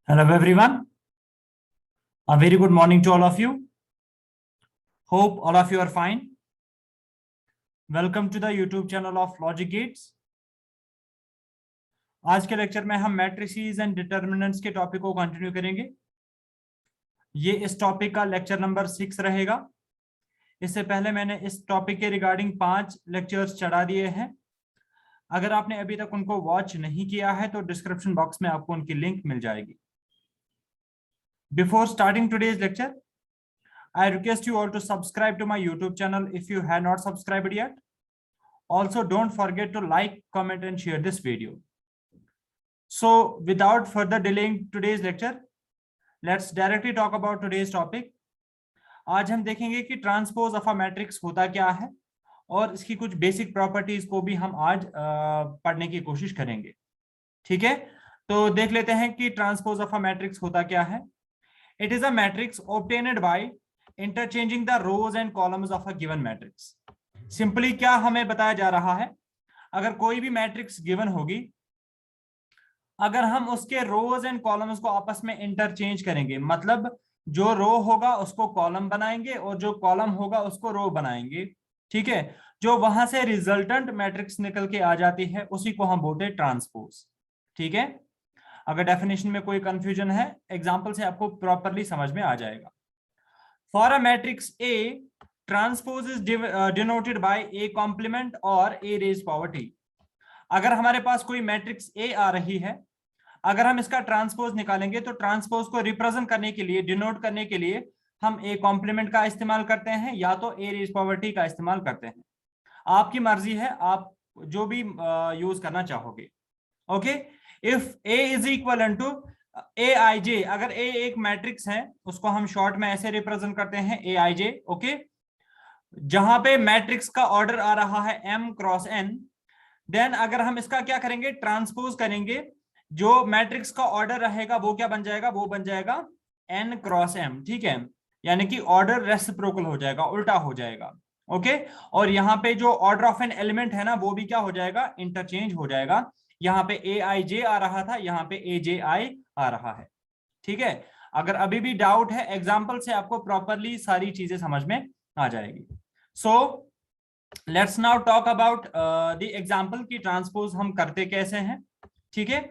Hello everyone. A very good morning to all of you. Hope all of you are fine. Welcome to the YouTube channel of Logic Gates. आज के lecture में हम matrices and determinants के topic को continue करेंगे। ये इस topic का लेक्चर नंबर 6 रहेगा। इससे पहले मैंने इस टॉपिक के रिगार्डिंग 5 लेक्चर्स चढ़ा दिए हैं। अगर आपने अभी तक उनको वॉच नहीं किया है तो डिस्क्रिप्शन बॉक्स में आपको उनकी लिंक मिल जाएगी। Before starting today's lecture, I request you all to subscribe to my YouTube channel if you have not subscribed yet. Also, don't forget to like, comment, and share this video. So, without further delaying today's lecture, let's directly talk about today's topic. आज हम देखेंगे कि transpose of a matrix होता क्या है और इसकी कुछ बेसिक प्रॉपर्टीज को भी हम आज पढ़ने की कोशिश करेंगे। ठीक है, तो देख लेते हैं कि ट्रांसपोज ऑफ अ मैट्रिक्स होता क्या है। It is a matrix obtained by interchanging the rows and columns of a given matrix. Simply क्या हमें बताया जा रहा है, अगर कोई भी मैट्रिक्स गिवन होगी, अगर हम उसके रोज एंड कॉलम्स को आपस में इंटरचेंज करेंगे, मतलब जो रो होगा उसको कॉलम बनाएंगे और जो कॉलम होगा उसको रो बनाएंगे। ठीक है, जो वहां से रिजल्टेंट मैट्रिक्स निकल के आ जाती है उसी को हम बोलते हैं ट्रांसपोज। ठीक है, अगर डेफिनेशन में कोई कंफ्यूजन है एग्जांपल से आपको प्रॉपरली समझ में आ जाएगा। For a matrix A, transpose is denoted by A complement और ए रेज पावर टी। अगर हमारे पास कोई मैट्रिक्स ए आ रही है, अगर हम इसका ट्रांसपोज निकालेंगे तो ट्रांसपोज को रिप्रेजेंट करने के लिए, डिनोट करने के लिए हम ए कॉम्प्लीमेंट का इस्तेमाल करते हैं या तो ए रेज पावर टी का इस्तेमाल करते हैं। आपकी मर्जी है, आप जो भी यूज करना चाहोगे। Okay, if A is equivalent to Aij, अगर A एक मैट्रिक्स है उसको हम शॉर्ट में ऐसे रिप्रेजेंट करते हैं Aij। ओके, जहां पे मैट्रिक्स का ऑर्डर आ रहा है M क्रॉस N, देन अगर हम इसका क्या करेंगे, ट्रांसपोज करेंगे, जो मैट्रिक्स का ऑर्डर रहेगा वो क्या बन जाएगा, वो बन जाएगा N क्रॉस M। ठीक है, यानी कि ऑर्डर रेसिप्रोकल हो जाएगा, उल्टा हो जाएगा। ओके, और यहाँ पे जो ऑर्डर ऑफ एन एलिमेंट है ना वो भी क्या हो जाएगा, इंटरचेंज हो जाएगा। यहाँ पे Aij आ रहा था, यहाँ पे Aj आ रहा है। ठीक है, अगर अभी भी डाउट है एग्जाम्पल से आपको प्रॉपरली सारी चीजें समझ में आ जाएगी। So let's now talk about the example की ट्रांसपोज हम करते कैसे हैं। ठीक है,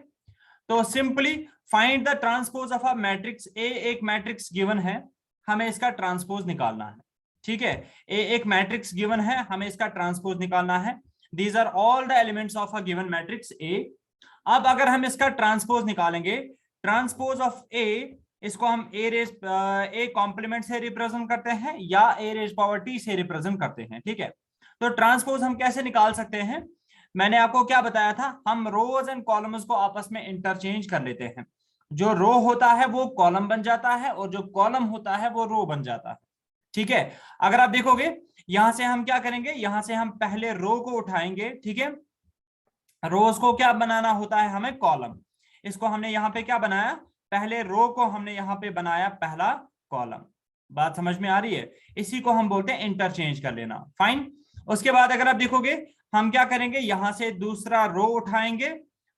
तो simply find the transpose of a matrix ए। एक मैट्रिक्स गिवन है, हमें इसका ट्रांसपोज निकालना है। ठीक है, ए एक मैट्रिक्स गिवन है, हमें इसका ट्रांसपोज निकालना है। These are all the elements of a given matrix A. अब अगर हम इसका ट्रांसपोज निकालेंगे, ट्रांसपोज ऑफ A, इसको हम ए कॉम्प्लीमेंट से रिप्रेजेंट करते हैं या ए रेज पावर टी से रिप्रेजेंट करते हैं। ठीक है, तो ट्रांसपोज हम कैसे निकाल सकते हैं, मैंने आपको क्या बताया था, हम रोज एंड कॉलम्स को आपस में इंटरचेंज कर लेते हैं। जो रो होता है वो कॉलम बन जाता है और जो कॉलम होता है वो रो बन जाता है। ठीक है, अगर आप देखोगे यहां से हम क्या करेंगे, यहां से हम पहले रो को उठाएंगे। ठीक है, रोज को क्या बनाना होता है हमें, कॉलम। इसको हमने यहाँ पे क्या बनाया, पहले रो को हमने यहाँ पे बनाया पहला कॉलम। बात समझ में आ रही है, इसी को हम बोलते हैं इंटरचेंज कर लेना। फाइन, उसके बाद अगर आप देखोगे हम क्या करेंगे, यहां से दूसरा रो उठाएंगे,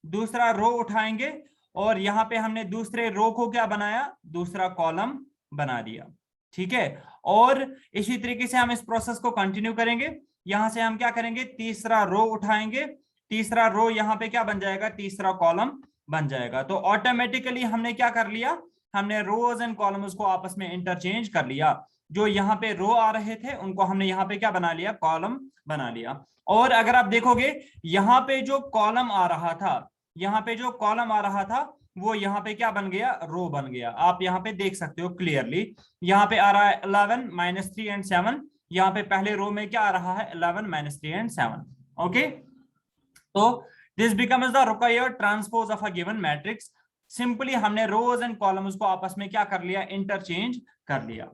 दूसरा रो उठाएंगे और यहाँ पे हमने दूसरे रो को क्या बनाया, दूसरा कॉलम बना दिया। ठीक है, और इसी तरीके से हम इस प्रोसेस को कंटिन्यू करेंगे। यहां से हम क्या करेंगे, तीसरा रो उठाएंगे, तीसरा रो यहाँ पे क्या बन जाएगा, तीसरा कॉलम बन जाएगा। तो ऑटोमेटिकली हमने क्या कर लिया, हमने रोज एंड कॉलम्स को आपस में इंटरचेंज कर लिया। जो यहाँ पे रो आ रहे थे उनको हमने यहाँ पे क्या बना लिया, कॉलम बना लिया। और अगर आप देखोगे यहाँ पे जो कॉलम आ रहा था, यहाँ पे जो कॉलम आ रहा था वो यहाँ पे क्या बन गया, रो बन गया। आप यहाँ पे देख सकते हो क्लियरली, यहाँ पे आ रहा है 11 -3 एंड 7। यहाँ पे पहले रो में क्या आ रहा है, 11 -3 एंड 7। ओके, तो this becomes the required transpose of a given matrix. Simply हमने रोज एंड कॉलम्स को आपस में क्या कर लिया, इंटरचेंज कर लिया।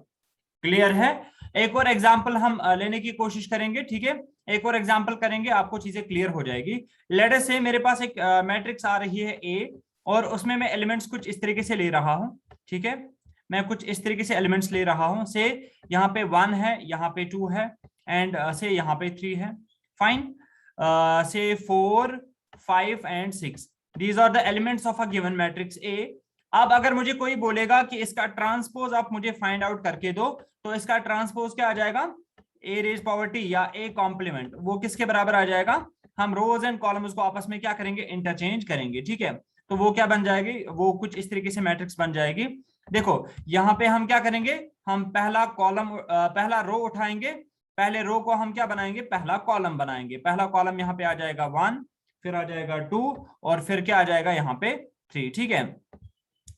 क्लियर है, एक और एग्जाम्पल हम लेने की कोशिश करेंगे। ठीक है, एक और एग्जाम्पल करेंगे, आपको चीजें क्लियर हो जाएगी। लेट अस से मेरे पास एक मैट्रिक्स आ रही है ए और उसमें मैं एलिमेंट्स कुछ इस तरीके से ले रहा हूं। ठीक है, मैं कुछ इस तरीके से एलिमेंट्स ले रहा हूं, से यहाँ पे 1 है, यहाँ पे 2 है एंड से यहाँ पे 3 है। फाइन, से 4, 5 and 6, these are the elements of a given matrix A. अब अगर मुझे कोई बोलेगा कि इसका ट्रांसपोज आप मुझे फाइंड आउट करके दो, तो इसका ट्रांसपोज क्या आ जाएगा, ए रेज पावर टी या ए कॉम्प्लीमेंट, वो किसके बराबर आ जाएगा, हम रोज एंड कॉलम्स को आपस में क्या करेंगे, इंटरचेंज करेंगे, ठीक है। तो वो क्या बन जाएगी, वो कुछ इस तरीके से मैट्रिक्स बन जाएगी। देखो यहाँ पे हम क्या करेंगे, हम पहला कॉलम पहला रो उठाएंगे, पहले रो को हम क्या बनाएंगे, पहला कॉलम बनाएंगे। पहला कॉलम यहाँ पे आ जाएगा 1, फिर आ जाएगा 2 और फिर क्या आ जाएगा यहाँ पे 3, ठीक है।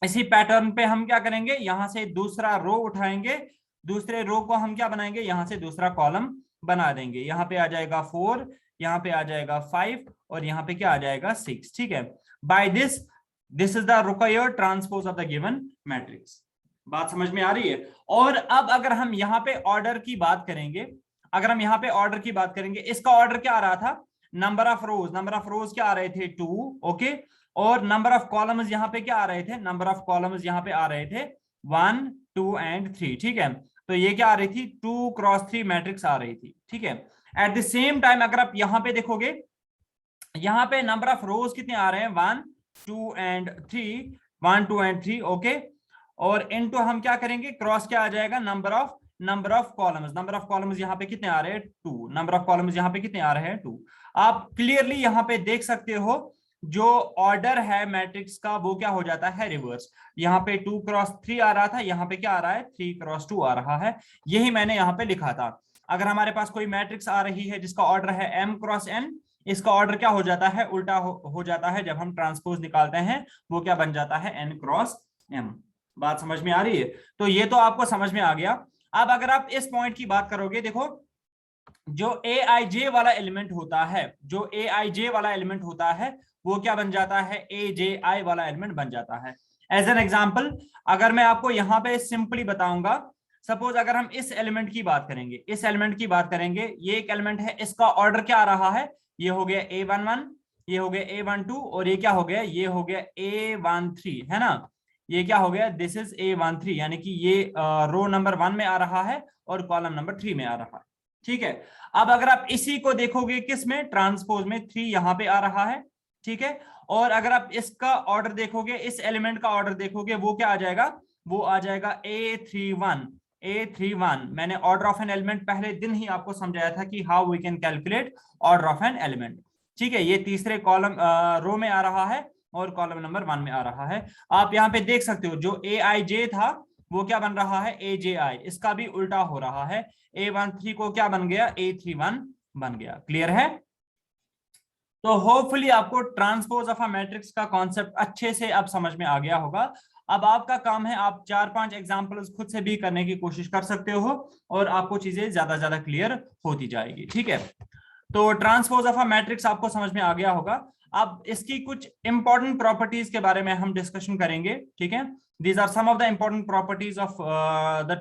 इसी पैटर्न पे हम क्या करेंगे, यहां से दूसरा रो उठाएंगे, दूसरे रो को हम क्या बनाएंगे, यहां से दूसरा कॉलम बना देंगे। यहाँ पे आ जाएगा 4, यहाँ पे आ जाएगा 5 और यहाँ पे क्या आ जाएगा 6, ठीक है। By this is the required transpose of the given matrix. बात समझ में आ रही है। और अब अगर हम यहाँ पे ऑर्डर की बात करेंगे, अगर हम यहाँ पे ऑर्डर की बात करेंगे, इसका ऑर्डर क्या आ रहा था, नंबर ऑफ रोज क्या आ रहे थे 2, ओके। और नंबर ऑफ कॉलम्स यहाँ पे क्या आ रहे थे, नंबर ऑफ कॉलम्स यहाँ पे आ रहे थे 1, 2 एंड 3, ठीक है। तो ये क्या आ रही थी, 2 × 3 मैट्रिक्स आ रही थी, ठीक है। एट द सेम टाइम अगर आप यहाँ पे देखोगे, यहाँ पे नंबर ऑफ रोज कितने आ रहे हैं, 1, 2 एंड 3, 1, 2 एंड 3, ओके। और इनटू हम क्या करेंगे, क्रॉस क्या आ जाएगा, number of columns, number of columns यहाँ पे कितने आ रहे हैं 2, नंबर ऑफ कॉलम्स यहाँ पे कितने आ रहे हैं 2। आप क्लियरली यहाँ पे देख सकते हो जो ऑर्डर है मैट्रिक्स का वो क्या हो जाता है, रिवर्स। यहाँ पे 2 × 3 आ रहा था, यहाँ पे क्या आ रहा है, 3 × 2 आ रहा है। यही मैंने यहाँ पे लिखा था। अगर हमारे पास कोई मैट्रिक्स आ रही है जिसका ऑर्डर है m × n, इसका ऑर्डर क्या हो जाता है, उल्टा हो जाता है। जब हम ट्रांसपोज निकालते हैं वो क्या बन जाता है, n × m। बात समझ में आ रही है। तो ये तो आपको समझ में आ गया। अब अगर आप इस पॉइंट की बात करोगे, देखो जो aij वाला एलिमेंट होता है, जो aij वाला एलिमेंट होता है वो क्या बन जाता है, aji वाला एलिमेंट बन जाता है। एज एन एग्जांपल अगर मैं आपको यहाँ पे सिंपली बताऊंगा, सपोज अगर हम इस एलिमेंट की बात करेंगे, इस एलिमेंट की बात करेंगे, ये एक एलिमेंट है, इसका ऑर्डर क्या आ रहा है, ये हो गया a11, ये हो गया a12 और ये क्या हो गया, ये हो गया a13, है ना। ये क्या हो गया, दिस इज a13, यानी कि ये रो नंबर 1 में आ रहा है और कॉलम नंबर 3 में आ रहा है, ठीक है। अब अगर आप इसी को देखोगे किस में, ट्रांसपोज में, 3 यहाँ पे आ रहा है, ठीक है। और अगर आप इसका ऑर्डर देखोगे, इस एलिमेंट का ऑर्डर देखोगे, वो क्या आ जाएगा, वो आ जाएगा a31। मैंने ऑर्डर ऑफ एन एलिमेंट पहले दिन ही आपको समझाया था कि how we can calculate order of an element, ठीक है। ये तीसरे कॉलम रो में आ रहा है और कॉलम नंबर 1 में आ रहा है। आप यहाँ पे देख सकते हो जो aij था वो क्या बन रहा है, aji, इसका भी उल्टा हो रहा है, a13 को क्या बन गया, a31 बन गया। क्लियर है। तो होपफुली आपको ट्रांसपोज ऑफ अ मैट्रिक्स का कॉन्सेप्ट अच्छे से अब समझ में आ गया होगा। अब आपका काम है, आप 4-5 एग्जांपल्स खुद से भी करने की कोशिश कर सकते हो और आपको चीजें ज्यादा क्लियर होती जाएगी, ठीक है। तो ट्रांसपोज ऑफ अ मैट्रिक्स आपको समझ में आ गया होगा। अब इसकी कुछ इंपॉर्टेंट प्रॉपर्टीज के बारे में हम डिस्कशन करेंगे, ठीक है। These are some of the important properties of the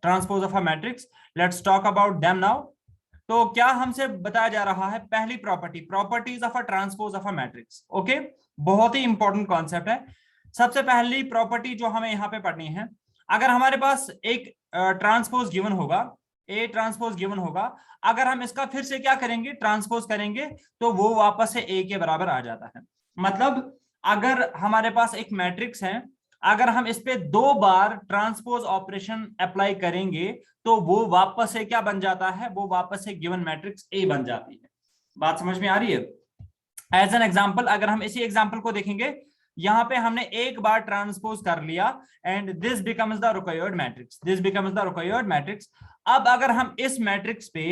transpose of a matrix. Let's talk about them now. तो क्या हमसे बताया जा रहा है, पहली property, properties of a transpose of a matrix, okay. बहुत ही इंपॉर्टेंट कॉन्सेप्ट है। सबसे पहली प्रॉपर्टी जो हमें यहाँ पे पढ़नी है, अगर हमारे पास एक ट्रांसपोज गिवन होगा, ए ट्रांसपोज गिवन होगा, अगर हम इसका फिर से क्या करेंगे, ट्रांसपोज करेंगे, तो वो वापस से ए के बराबर आ जाता है। मतलब अगर हमारे पास एक मैट्रिक्स है, अगर हम इस पे 2 बार ट्रांसपोज ऑपरेशन अप्लाई करेंगे तो वो वापस से क्या बन जाता है, वो वापस से गिवन मैट्रिक्स ए बन जाती है। बात समझ में आ रही है। एज एन एग्जांपल अगर हम इसी एग्जांपल को देखेंगे, यहां पे हमने एक बार ट्रांसपोज कर लिया and this becomes the required matrix, this becomes the required matrix. अब अगर हम इस मैट्रिक्स पे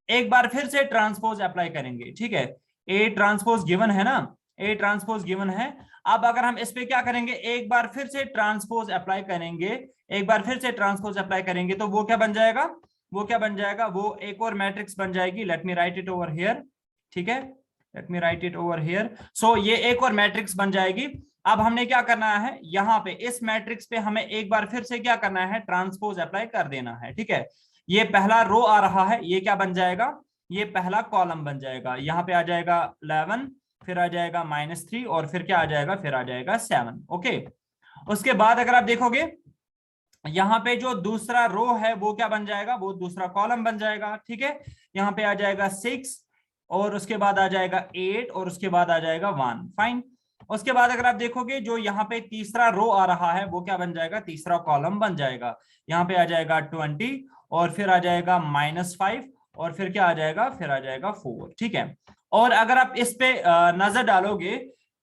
एक बार फिर से ट्रांसपोज अप्लाई करेंगे, ठीक है, ए ट्रांसपोज गिवन है ना, ए ट्रांसपोज गिवन है। अब अगर हम इस पे क्या करेंगे, एक बार फिर से ट्रांसपोज अप्लाई करेंगे, एक बार फिर से ट्रांसपोज अप्लाई करेंगे, तो वो क्या बन जाएगा, वो क्या बन जाएगा, वो एक और मैट्रिक्स बन जाएगी। Let me write it over here, ठीक है, let me write it over here. So ये एक और मैट्रिक्स बन जाएगी। अब हमने क्या करना है, यहाँ पे इस मैट्रिक्स पे हमें एक बार फिर से क्या करना है, ट्रांसपोज अप्लाई कर देना है, ठीक है। ये पहला रो आ रहा है, ये क्या बन जाएगा, ये पहला कॉलम बन जाएगा। यहाँ पे आ जाएगा 11, फिर आ जाएगा -3 और फिर क्या आ जाएगा, फिर आ जाएगा 7, ओके। उसके बाद अगर आप देखोगे यहाँ पे जो दूसरा रो है वो क्या बन जाएगा, वो दूसरा कॉलम बन जाएगा, ठीक है। यहाँ पे आ जाएगा 6 और उसके बाद आ जाएगा 8 और उसके बाद आ जाएगा 1, फाइन। उसके बाद अगर आप देखोगे जो यहाँ पे तीसरा रो आ रहा है वो क्या बन जाएगा, तीसरा कॉलम बन जाएगा। यहाँ पे आ जाएगा 20 और फिर आ जाएगा -5 और फिर क्या आ जाएगा, फिर आ जाएगा 4। ठीक है। और अगर आप इस पे नजर डालोगे,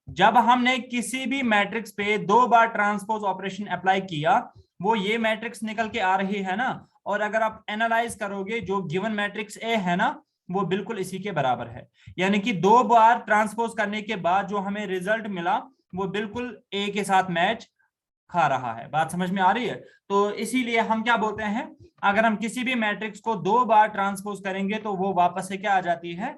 जब हमने किसी भी मैट्रिक्स पे 2 बार ट्रांसपोज ऑपरेशन अप्लाई किया, वो ये मैट्रिक्स निकल के आ रही है ना। और अगर आप एनालाइज करोगे, जो गिवन मैट्रिक्स ए है ना, वो बिल्कुल इसी के बराबर है। यानी कि 2 बार ट्रांसपोज करने के बाद जो हमें रिजल्ट मिला वो बिल्कुल ए के साथ मैच खा रहा है। बात समझ में आ रही है? तो इसीलिए हम क्या बोलते हैं, अगर हम किसी भी मैट्रिक्स को 2 बार ट्रांसपोज करेंगे तो वो वापस से क्या आ जाती है,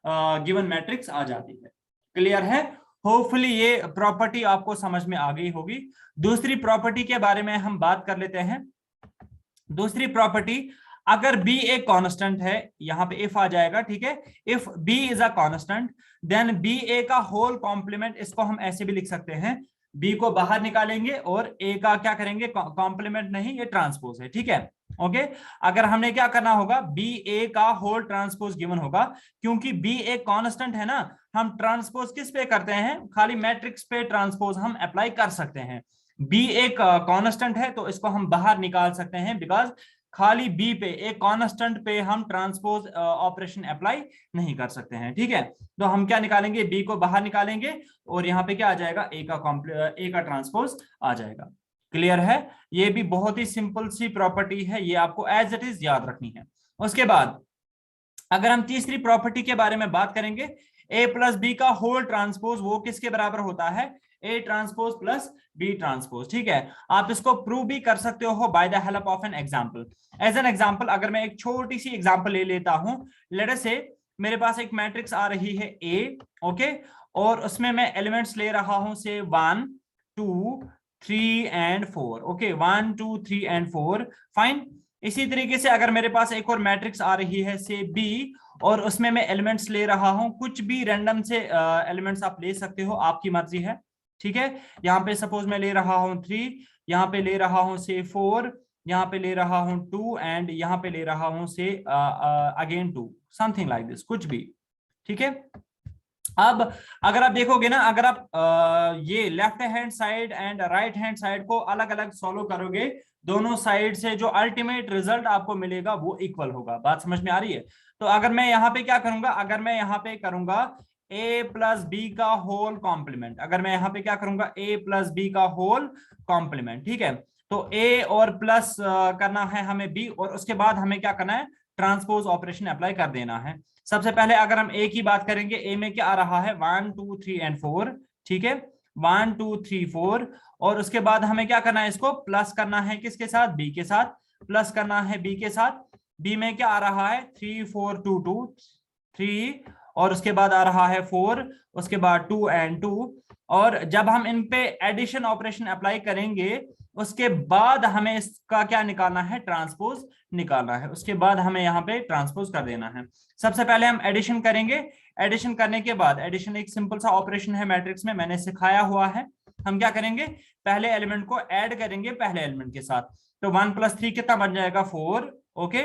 गिवन मैट्रिक्स आ जाती है। क्लियर है? होपफुली ये प्रॉपर्टी आपको समझ में आ गई होगी। दूसरी प्रॉपर्टी के बारे में हम बात कर लेते हैं। दूसरी प्रॉपर्टी, अगर b एक कांस्टेंट है, यहां पे इफ आ जाएगा, ठीक है। If b is a constant then ba का होल कॉम्प्लीमेंट, इसको हम ऐसे भी लिख सकते हैं, b को बाहर निकालेंगे और a का क्या करेंगे, कॉम्प्लीमेंट नहीं, ये ट्रांसपोज है। ठीक है, ओके। अगर हमने क्या करना होगा, ba का होल ट्रांसपोज गिवन होगा, क्योंकि b एक कांस्टेंट है ना, हम ट्रांसपोज किस पे करते हैं, खाली मैट्रिक्स पे ट्रांसपोज हम अप्लाई कर सकते हैं। b एक कांस्टेंट है तो इसको हम बाहर निकाल सकते हैं, बिकॉज खाली बी पे, एक कांस्टेंट पे हम ट्रांसपोज ऑपरेशन अप्लाई नहीं कर सकते हैं। ठीक है, तो हम क्या निकालेंगे, बी को बाहर निकालेंगे और यहाँ पे क्या आ जाएगा, ए का ट्रांसपोज आ जाएगा। क्लियर है? ये भी बहुत ही सिंपल सी प्रॉपर्टी है, ये आपको एज इट इज याद रखनी है। उसके बाद अगर हम तीसरी प्रॉपर्टी के बारे में बात करेंगे, ए प्लस बी का होल ट्रांसपोज, वो किसके बराबर होता है, A transpose plus B transpose. ठीक है, आप इसको प्रूव भी कर सकते हो by the help of an example. As an example, अगर मैं एक छोटी सी एग्जांपल ले लेता हूं, लेट अस से मेरे पास एक मैट्रिक्स आ रही है ए, ओके, और उसमें मैं एलिमेंट्स ले रहा हूं से 1 2 3 एंड 4। Okay, 1 2 3 and 4, fine. इसी तरीके से अगर मेरे पास एक और मैट्रिक्स आ रही है से बी, और उसमें मैं एलिमेंट्स ले रहा हूं, कुछ भी रैंडम से एलिमेंट्स आप ले सकते हो, आपकी मर्जी है। ठीक है, यहाँ पे सपोज मैं ले रहा हूं 3, यहाँ पे ले रहा हूं से 4, यहाँ पे ले रहा हूं 2 एंड यहाँ पे ले रहा हूं से अगेन 2, समथिंग लाइक दिस, कुछ भी। ठीक है, अब अगर आप देखोगे ना, अगर आप ये left hand side and right hand side को अलग अलग सॉल्व करोगे, दोनों साइड से जो अल्टीमेट रिजल्ट आपको मिलेगा वो इक्वल होगा। बात समझ में आ रही है? तो अगर मैं यहाँ पे क्या करूंगा, अगर मैं यहाँ पे करूंगा a प्लस बी का होल कॉम्प्लीमेंट, अगर मैं यहाँ पे क्या करूंगा, a प्लस बी का होल कॉम्प्लीमेंट, ठीक है, तो a और प्लस करना है हमें b, और उसके बाद हमें क्या करना है, ट्रांसपोज ऑपरेशन अप्लाई कर देना है। सबसे पहले अगर हम a की बात करेंगे, a में क्या आ रहा है, 1 2 3 एंड 4, ठीक है, 1 2 3 4, और उसके बाद हमें क्या करना है, इसको प्लस करना है किसके साथ, b के साथ, प्लस करना है b के साथ। b में क्या आ रहा है, 3 4 2 2 3, और उसके बाद आ रहा है 4, उसके बाद 2 एंड 2, और जब हम इन पे एडिशन ऑपरेशन अप्लाई करेंगे, उसके बाद हमें इसका क्या निकालना है, ट्रांसपोज निकालना है। उसके बाद हमें यहाँ पे ट्रांसपोज कर देना है। सबसे पहले हम एडिशन करेंगे, एडिशन करने के बाद, एडिशन एक सिंपल सा ऑपरेशन है मैट्रिक्स में, मैंने सिखाया हुआ है। हम क्या करेंगे, पहले एलिमेंट को ऐड करेंगे पहले एलिमेंट के साथ, तो 1 + 3 कितना बन जाएगा, 4, ओके।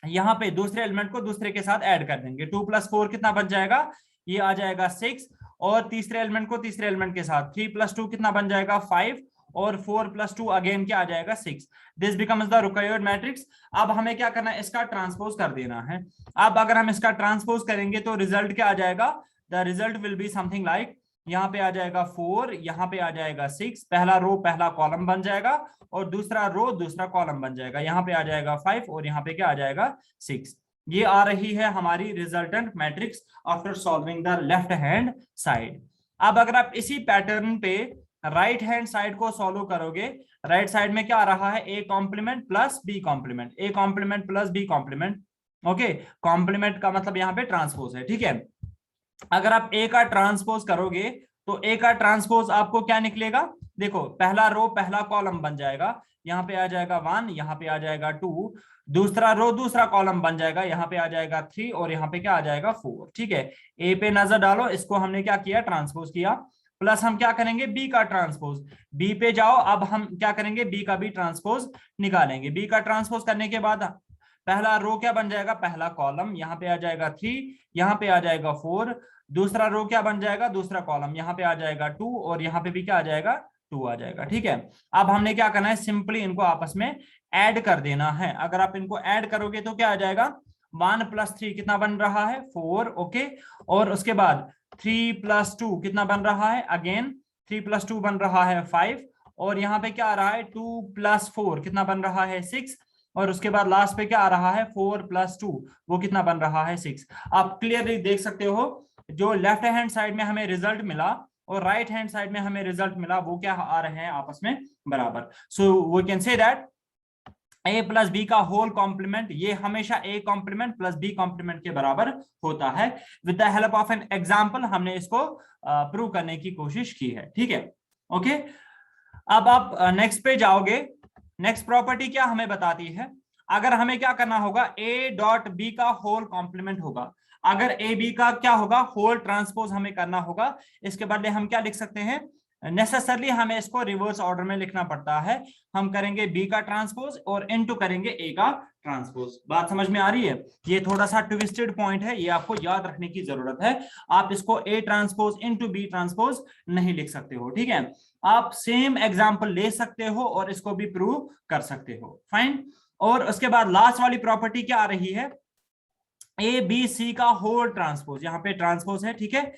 यहाँ पे दूसरे एलिमेंट को दूसरे के साथ ऐड कर देंगे, 2 + 4 कितना बन जाएगा, ये आ जाएगा 6, और तीसरे एलिमेंट को तीसरे एलिमेंट के साथ, 3 + 2 कितना बन जाएगा, 5, और 4 + 2 अगेन क्या आ जाएगा, 6। This becomes the required matrix. अब हमें क्या करना है, इसका ट्रांसपोज कर देना है। अब अगर हम इसका ट्रांसपोज करेंगे तो रिजल्ट क्या आ जाएगा, the result will be something like, यहाँ पे आ जाएगा 4, यहाँ पे आ जाएगा 6, पहला रो पहला कॉलम बन जाएगा, और दूसरा रो दूसरा कॉलम बन जाएगा, यहाँ पे आ जाएगा 5, और यहाँ पे क्या आ जाएगा, 6। ये आ रही है हमारी resultant matrix after solving the left hand side. अब अगर आप इसी पैटर्न पे राइट हैंड साइड को सॉल्व करोगे, राइट साइड में क्या आ रहा है, a complement plus b complement, a complement plus b complement, okay. Complement का मतलब यहाँ पे ट्रांसपोज है, ठीक है। अगर आप a का ट्रांसपोज करोगे तो a का ट्रांसपोज आपको क्या निकलेगा, देखो पहला रो पहला कॉलम बन जाएगा, यहाँ पे आ जाएगा 1, यहाँ पे आ जाएगा 2, दूसरा रो दूसरा कॉलम बन जाएगा, यहाँ पे आ जाएगा 3, और यहाँ पे क्या आ जाएगा 4, ठीक है। ए पे नजर डालो, इसको हमने क्या किया, ट्रांसपोज किया, प्लस हम क्या करेंगे, बी का ट्रांसपोज, बी पे जाओ, अब हम क्या करेंगे, बी का भी ट्रांसपोज निकालेंगे। बी का ट्रांसपोज करने के बाद पहला रो क्या बन जाएगा, पहला कॉलम, यहाँ पे आ जाएगा 3, यहाँ पे आ जाएगा 4, दूसरा रो क्या बन जाएगा, दूसरा कॉलम यहाँ पे आ जाएगा 2 और यहाँ पे भी क्या आ जाएगा 2 आ जाएगा। ठीक है, अब हमने क्या करना है, सिंपली इनको आपस में ऐड कर देना है। अगर आप इनको ऐड करोगे तो क्या आ जाएगा, 1 + 3 कितना बन रहा है 4। ओके, और उसके बाद 3 + 2 कितना बन रहा है, अगेन 3 + 2 बन रहा है 5, और यहाँ पे क्या आ रहा है 2 + 4 कितना बन रहा है 6, और उसके बाद लास्ट पे क्या आ रहा है 4 + 2 वो कितना बन रहा है 6। आप क्लियरली देख सकते हो जो लेफ्ट हैंड साइड में हमें रिजल्ट मिला और राइट हैंड साइड में हमें रिजल्ट मिला वो क्या आ रहे हैं आपस में बराबर। So we can say that a + b का होल कॉम्प्लीमेंट ये हमेशा a कॉम्प्लीमेंट + b कॉम्प्लीमेंट के बराबर होता है। With the help of an example हमने इसको प्रूव करने की कोशिश की है। ठीक है, ओके। अब आप नेक्स्ट पे जाओगे। नेक्स्ट प्रॉपर्टी क्या हमें बताती है, अगर हमें क्या करना होगा, a.b का होल कॉम्प्लीमेंट होगा। अगर ए बी का क्या होगा, होल ट्रांसपोज हमें करना होगा। इसके बदले हम क्या लिख सकते हैं, नेसेसरली हमें इसको रिवर्स ऑर्डर में लिखना पड़ता है। हम करेंगे बी का ट्रांसपोज और इनटू करेंगे ए का ट्रांसपोज। बात समझ में आ रही है, ये थोड़ा सा ट्विस्टेड पॉइंट है, ये आपको याद रखने की जरूरत है। आप इसको A transpose into B transpose नहीं लिख सकते हो। ठीक है, आप सेम एग्जांपल ले सकते हो और इसको भी प्रूव कर सकते हो। फाइन, और उसके बाद लास्ट वाली प्रॉपर्टी क्या आ रही है, ए बी सी का होल ट्रांसपोज, यहाँ पे ट्रांसपोज है। ठीक है,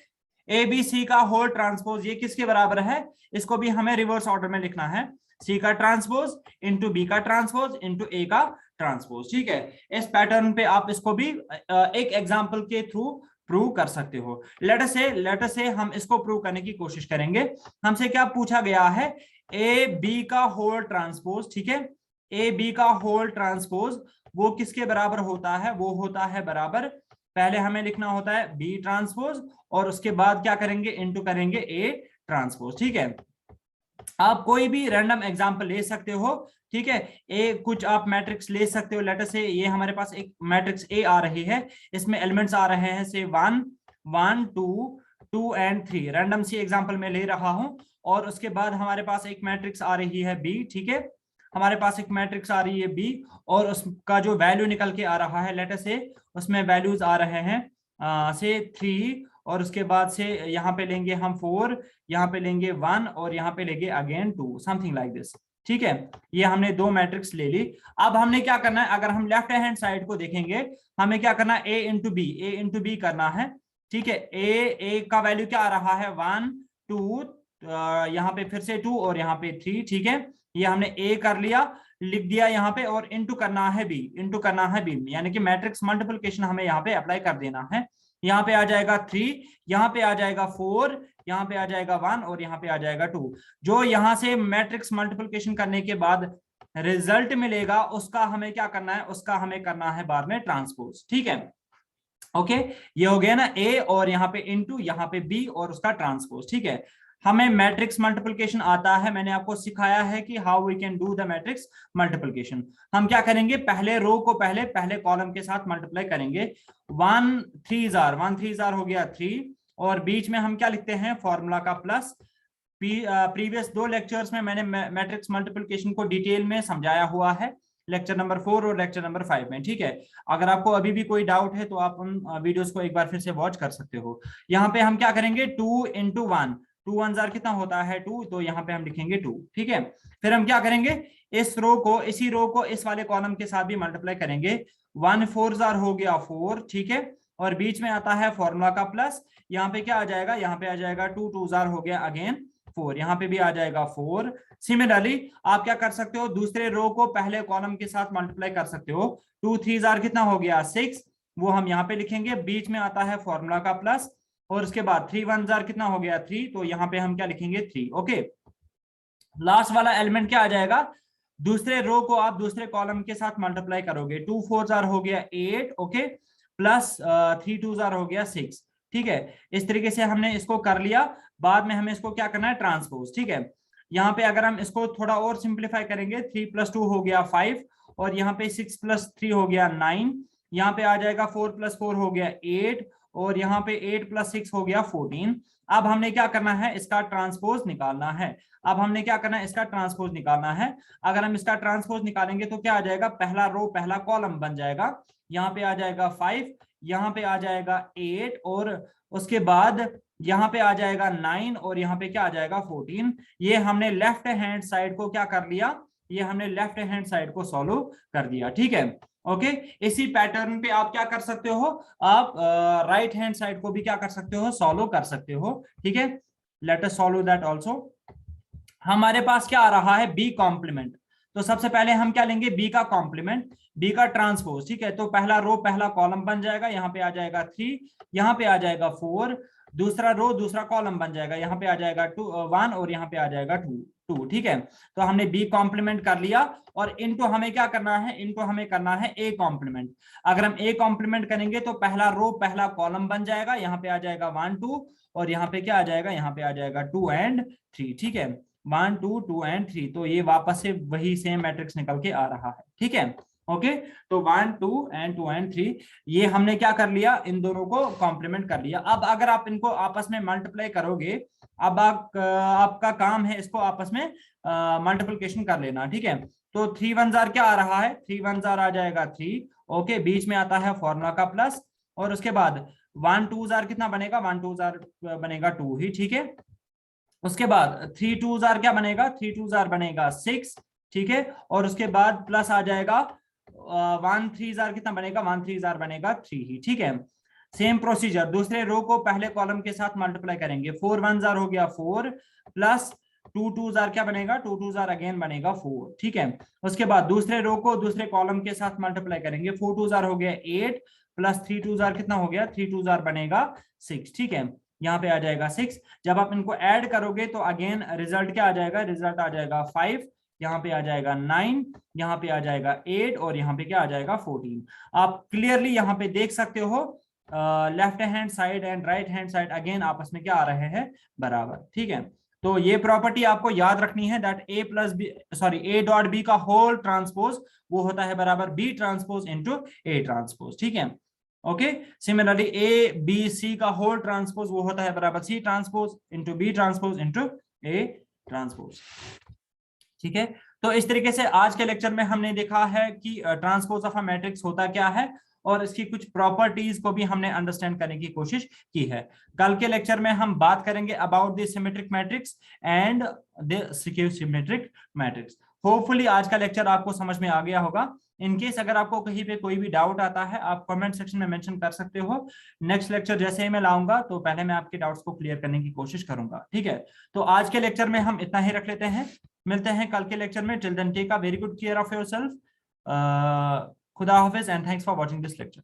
ए बी सी का होल ट्रांसपोज ये किसके बराबर है, इसको भी हमें रिवर्स ऑर्डर में लिखना है, सी का ट्रांसपोज इंटू बी का ट्रांसपोज इंटू ए का ट्रांसपोज। ठीक है, इस पैटर्न पे आप इसको भी एक एग्जांपल के थ्रू प्रूव कर सकते हो। लेट से हम इसको प्रूव करने की कोशिश करेंगे। हमसे क्या पूछा गया है, ए बी का होल ट्रांसपोज। ठीक है, ए बी का होल ट्रांसपोज वो किसके बराबर होता है, वो होता है बराबर, पहले हमें लिखना होता है बी ट्रांसपोज और उसके बाद क्या करेंगे, इनटू करेंगे ए ट्रांसपोज। ठीक है, आप कोई भी रैंडम एग्जांपल ले सकते हो। ठीक है, ए कुछ आप मैट्रिक्स ले सकते हो। लेटर से ये हमारे पास एक मैट्रिक्स ए आ रही है, इसमें एलिमेंट्स आ रहे हैं से 1 1 2 2 एंड 3, रैंडम सी एग्जांपल में ले रहा हूं। और उसके बाद हमारे पास एक मैट्रिक्स आ रही है बी। ठीक है, हमारे पास एक मैट्रिक्स आ रही है बी और उसका जो वैल्यू निकल के आ रहा है, लेटर से उसमें वैल्यूज आ रहे हैं से 3, और उसके बाद से यहाँ पे लेंगे हम 4, यहाँ पे लेंगे 1 और यहाँ पे लेंगे अगेन 2, समथिंग लाइक दिस। ठीक है, ये हमने दो मैट्रिक्स ले ली। अब हमने क्या करना है, अगर हम लेफ्ट हैंड साइड को देखेंगे, हमें क्या करना है, ए इंटू बी करना है। ठीक है, ए का वैल्यू क्या आ रहा है 1 2, यहाँ पे फिर से 2 और यहाँ पे 3। ठीक है, ये हमने ए कर लिया, लिख दिया यहाँ पे, और इनटू करना है बी, यानी कि मैट्रिक्स मल्टीप्लिकेशन हमें यहाँ पे अप्लाई कर देना है। यहाँ पे आ जाएगा 3, यहाँ पे आ जाएगा 4, यहाँ पे आ जाएगा 1 और यहाँ पे आ जाएगा 2। जो यहाँ से मैट्रिक्स मल्टीप्लिकेशन करने के बाद रिजल्ट मिलेगा उसका हमें क्या करना है, उसका हमें करना है बाद में ट्रांसपोज। ठीक है, ओके, ये हो गया ना ए और यहाँ पे इनटू, यहाँ पे बी और उसका ट्रांसपोज। ठीक है, हमें मैट्रिक्स मल्टीप्लिकेशन आता है, मैंने आपको सिखाया है कि how we can do the matrix multiplication. हम क्या करेंगे, पहले रो को पहले कॉलम के साथ मल्टीप्लाई करेंगे। 1 3 जार हो गया 3, और बीच में हम क्या लिखते हैं, फॉर्मूला का प्लस। प्रीवियस दो लेक्चर्स में मैंने मैट्रिक्स मल्टीप्लिकेशन को डिटेल में समझाया हुआ है, लेक्चर नंबर 4 और लेक्चर नंबर 5 में। ठीक है, अगर आपको अभी भी कोई डाउट है तो आप उन वीडियोस को एक बार फिर से वॉच कर सकते हो। यहाँ पे हम क्या करेंगे, 2 × 1, 2 1 जार कितना होता है 2, तो यहाँ पे हम लिखेंगे 2। ठीक है, फिर हम क्या करेंगे, इस रो को इस वाले कॉलम के साथ भी मल्टीप्लाई करेंगे। 1 4 जार हो गया 4। ठीक है, और बीच में आता है फॉर्मूला का प्लस, यहाँ पे क्या आ जाएगा, यहाँ पे आ जाएगा 2 2 जार हो गया अगेन 4, यहाँ पे भी आ जाएगा 4। सिमिलरली आप क्या कर सकते हो, दूसरे रो को पहले कॉलम के साथ मल्टीप्लाई कर सकते हो। 2 3 जार कितना हो गया 6, वो हम यहाँ पे लिखेंगे, बीच में आता है फॉर्मूला का प्लस, और उसके बाद 3 1 जार कितना हो गया 3, तो यहाँ पे हम क्या लिखेंगे 3। ओके, लास्ट वाला एलिमेंट क्या आ जाएगा, दूसरे रो को आप दूसरे कॉलम के साथ मल्टीप्लाई करोगे। 2 4 जार हो गया 8, ओके, प्लस 3 2 जार हो गया 6। ठीक है, इस तरीके से हमने इसको कर लिया। बाद में हमें इसको क्या करना है, ट्रांसपोज। ठीक है, यहाँ पे अगर हम इसको थोड़ा और सिंप्लीफाई करेंगे, 3 + 2 हो गया 5, और यहाँ पे 6 + 3 हो गया 9, यहाँ पे आ जाएगा 4 + 4 हो गया 8, और यहाँ पे 8 + 6 हो गया 14। अब हमने क्या करना है, इसका ट्रांसपोज निकालना है। अगर हम इसका ट्रांसपोज निकालेंगे तो क्या आ जाएगा, पहला रो पहला कॉलम बन जाएगा। यहाँ पे आ जाएगा 5, यहाँ पे आ जाएगा 8, और उसके बाद यहाँ पे आ जाएगा 9 और यहाँ पे क्या आ जाएगा 14। ये हमने लेफ्ट हैंड साइड को क्या कर लिया, ये हमने लेफ्ट हैंड साइड को सॉल्व कर दिया, ठीक है। ओके, इसी पैटर्न पे आप क्या कर सकते हो, आप राइट हैंड साइड को भी क्या कर सकते हो, सॉल्व कर सकते हो, ठीक है। Let us solve that also. हमारे पास क्या आ रहा है, बी कॉम्प्लीमेंट। तो सबसे पहले हम क्या लेंगे, बी का कॉम्प्लीमेंट, बी का ट्रांसपोज, ठीक है। तो पहला रो पहला कॉलम बन जाएगा, यहाँ पे आ जाएगा 3, यहाँ पे आ जाएगा 4, दूसरा रो दूसरा कॉलम बन जाएगा, यहाँ पे आ जाएगा 1 और यहाँ पे आ जाएगा 2, ठीक है। तो हमने बी कॉम्प्लीमेंट कर लिया और इनटू हमें क्या करना है, इनटू हमें करना है ए कॉम्प्लीमेंट। अगर हम ए कॉम्प्लीमेंट करेंगे तो पहला रो पहला कॉलम बन जाएगा, यहाँ पे आ जाएगा 1 2 और यहाँ पे क्या आ जाएगा, यहाँ पे आ जाएगा 2 एंड 3, ठीक है। 1 2 2 एंड 3, तो ये वापस से वही सेम मैट्रिक्स निकल के आ रहा है, ठीक है। ओके, तो 1 2 एंड 2 एंड 3 ये हमने क्या कर लिया, इन दोनों को कॉम्प्लीमेंट कर लिया। अब अगर आप इनको आपस में मल्टीप्लाई करोगे, अब आपका काम है इसको आपस में मल्टीप्लिकेशन कर लेना, ठीक है। तो 3 1 जार क्या आ रहा है, 3 1 जार आ जाएगा 3, ओके, बीच में आता है फॉर्मूला का प्लस, और उसके बाद 1 2 जार कितना बनेगा, 1 2 जार बनेगा 2 ही, ठीक है। उसके बाद 3 2 जार क्या बनेगा, 3 2 जार बनेगा 6, ठीक है। और उसके बाद प्लस आ जाएगा 1 3 जार कितना बनेगा, 1 3 जार बनेगा 3 ही, ठीक है। सेम प्रोसीजर, दूसरे रो को पहले कॉलम के साथ मल्टीप्लाई करेंगे, 4 1 जार हो गया 4 प्लस 2 2 जार क्या बनेगा, 2 2 जार अगेन बनेगा 4, ठीक है। उसके बाद दूसरे रो को दूसरे कॉलम के साथ मल्टीप्लाई करेंगे, 4 2 जार हो गया 8 प्लस 3 2 जार कितना हो गया, 3 2 जार बनेगा 6, ठीक है। यहाँ पे आ जाएगा 6। जब आप इनको ऐड करोगे तो अगेन रिजल्ट क्या आ जाएगा, रिजल्ट आ जाएगा 5, यहाँ पे आ जाएगा 9, यहाँ पे आ जाएगा 8 और यहाँ पे क्या आ जाएगा 14। आप क्लियरली यहाँ पे देख सकते हो left hand side and right hand side again आपस में क्या आ रहे हैं, बराबर, ठीक है। तो ये प्रॉपर्टी आपको याद रखनी है, that A plus B sorry A dot B का होल ट्रांसपोज वो होता है बराबर B transpose into A transpose, ठीक है। Okay, similarly A B C का होल ट्रांसपोज वो होता है बराबर C transpose into B transpose into A transpose, ठीक है। तो इस तरीके से आज के लेक्चर में हमने देखा है कि ट्रांसपोज ऑफ अ मैट्रिक्स होता क्या है और इसकी कुछ प्रॉपर्टीज को भी हमने अंडरस्टैंड करने की कोशिश की है। कल के लेक्चर में हम बात करेंगे about the symmetric matrix and the skew symmetric matrix. Hopefully आज का लेक्चर आपको समझ में आ गया होगा। इनकेस अगर आपको कहीं पे कोई भी डाउट आता है आप कमेंट सेक्शन में मेंशन कर सकते हो। नेक्स्ट लेक्चर जैसे ही मैं लाऊंगा तो पहले मैं आपके डाउट्स को क्लियर करने की कोशिश करूंगा, ठीक है। तो आज के लेक्चर में हम इतना ही रख लेते हैं, मिलते हैं कल के लेक्चर में। Till then take a very good care of yourself. खुदा हाफिज and thanks for watching this lecture.